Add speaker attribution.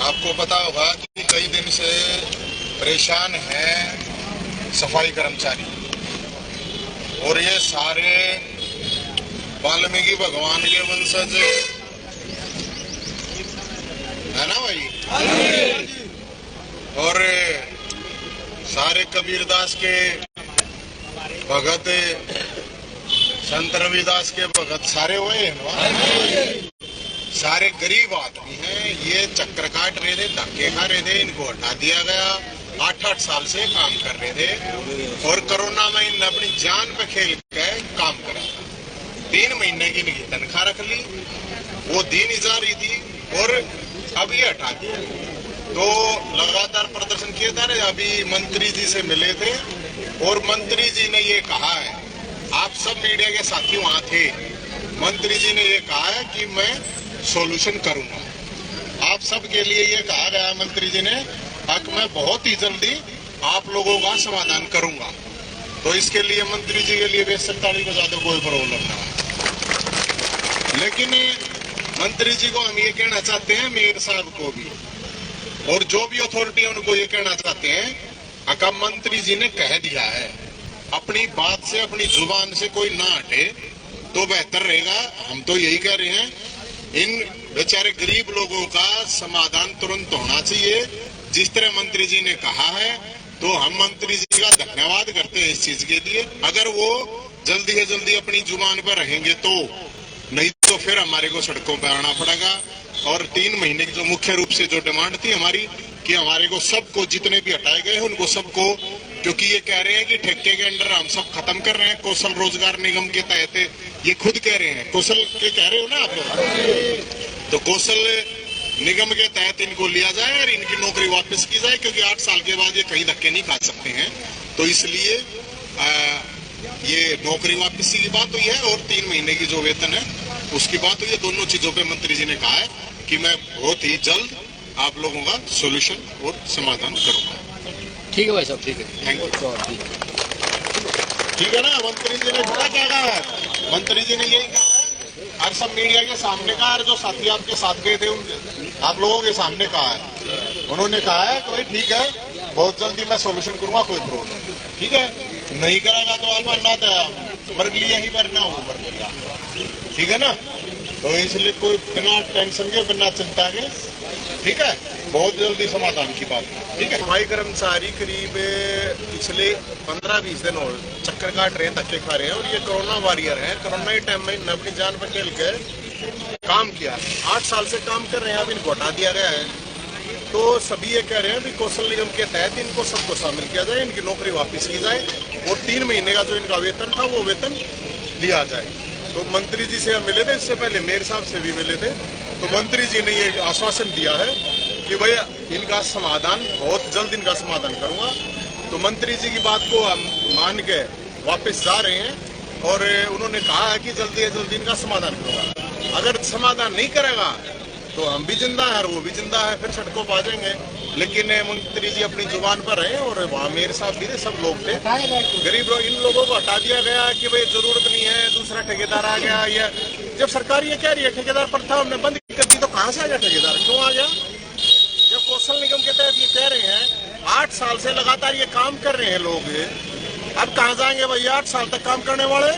Speaker 1: आपको पता होगा कि कई दिन से परेशान हैं सफाई कर्मचारी, और ये सारे वाल्मीकि भगवान के वंशज है ना भाई, और सारे कबीरदास के भगत, संत रविदास के भगत सारे हुए हैं, सारे गरीब आदमी हैं। ये चक्कर काट रहे थे, धक्के खा रहे थे, इनको हटा दिया गया। 8-8 साल से काम कर रहे थे और कोरोना में इन्होंने अपनी जान पे खेल के काम करा। 3 महीने की इनकी तनख्वाह रख ली, वो दी नहीं जा रही थी और अब ये हटा दिया। तो लगातार प्रदर्शन किया था ना। अभी मंत्री जी से मिले थे और मंत्री जी ने ये कहा है, आप सब मीडिया के साथी वहां थे, मंत्री जी ने ये कहा है कि मैं सॉल्यूशन करूंगा। आप सब के लिए ये कहा गया मंत्री जी ने कि मैं बहुत ही जल्दी आप लोगों का समाधान करूंगा। तो इसके लिए मंत्री जी के लिए बेशक ताली बजा दो, कोई प्रॉब्लम ना है। लेकिन मंत्री जी को हम ये कहना चाहते हैं, मेयर साहब को भी, और जो भी अथॉरिटी है उनको ये कहना चाहते हैं, अका मंत्री जी ने कह दिया है, अपनी बात से, अपनी जुबान से कोई ना हटे तो बेहतर रहेगा। हम तो यही कह रहे हैं, इन बेचारे गरीब लोगों का समाधान तुरंत होना चाहिए जिस तरह मंत्री जी ने कहा है। तो हम मंत्री जी का धन्यवाद करते हैं इस चीज के लिए। अगर वो जल्दी से जल्दी अपनी जुबान पर रहेंगे तो, नहीं तो फिर हमारे को सड़कों पर आना पड़ेगा। और 3 महीने की जो मुख्य रूप से जो डिमांड थी हमारी, कि हमारे को सबको, जितने भी हटाए गए हैं उनको सबको, क्योंकि ये कह रहे हैं कि ठेके के अंडर हम सब खत्म कर रहे हैं, कौशल रोजगार निगम के तहत, ये खुद कह रहे हैं, कौशल के कह रहे हो ना आप लोग, तो कौशल निगम के तहत इनको लिया जाए और इनकी नौकरी वापस की जाए, क्योंकि 8 साल के बाद ये कहीं धक्के नहीं खा सकते हैं। तो इसलिए ये नौकरी वापसी की बात हुई है और 3 महीने की जो वेतन है उसकी बात हुई है। दोनों चीजों पे मंत्री जी ने कहा है कि मैं बहुत ही जल्द आप लोगों का सोल्यूशन और समाधान करूंगा।
Speaker 2: ठीक है भाई साहब, ठीक है,
Speaker 1: थैंक यू। ठीक है ना, मंत्री जी ने पता क्या कहा है, मंत्री जी ने यही कहा है, और सब मीडिया के सामने कहा है, जो साथी आपके साथ गए थे उनके, आप लोगों के सामने कहा है। उन्होंने कहा है कि भाई ठीक है, बहुत जल्दी मैं सोल्यूशन करूंगा, कोई प्रॉब्लम ठीक है, नहीं करेगा तो आप मरना था, मर लिया ही मरना हो, मर लिया, ठीक है ना। तो इसलिए कोई बिना टेंशन के, बिना चिंता के, ठीक है, बहुत जल्दी समाधान की बात है, ठीक है। सफाई कर्मचारी करीब पिछले 15-20 दिन और चक्कर काट रहे हैं, धक्के खा रहे हैं, और ये कोरोना वॉरियर है। कोरोना के टाइम में अपनी जान पर खेल कर काम किया, 8 साल से काम कर रहे हैं, अब इनको हटा दिया गया है। तो सभी ये कह रहे हैं कि कौशल निगम के तहत इनको सबको शामिल किया जाए, इनकी नौकरी वापस की जाए और 3 महीने का जो इनका वेतन था वो वेतन दिया जाए। तो मंत्री जी से हम मिले थे, इससे पहले मेयर साहब से भी मिले थे। तो मंत्री जी ने ये आश्वासन दिया है कि भैया इनका समाधान, बहुत जल्द इनका समाधान करूंगा। तो मंत्री जी की बात को हम मान के वापस जा रहे हैं और उन्होंने कहा है कि जल्दी से जल्दी इनका समाधान करूंगा। अगर समाधान नहीं करेगा तो हम भी जिंदा है और वो भी जिंदा है, फिर सड़कों पर आ जाएंगे। लेकिन मंत्री जी अपनी जुबान पर रहे और वहाँ मेयर साहब भी थे, सब लोग थे। गरीब लोग, इन लोगों को हटा दिया गया कि भाई जरूरत नहीं है, दूसरा ठेकेदार आ गया। या जब सरकार ये कह रही है ठेकेदार प्रथा हमने बंद कर दी, तो कहाँ से आ गया ठेकेदार, क्यों आ गया? जब कौशल निगम के तहत ये कह रहे हैं, 8 साल से लगातार ये काम कर रहे हैं लोग, अब कहाँ जाएंगे भैया 8 साल तक काम करने वाले?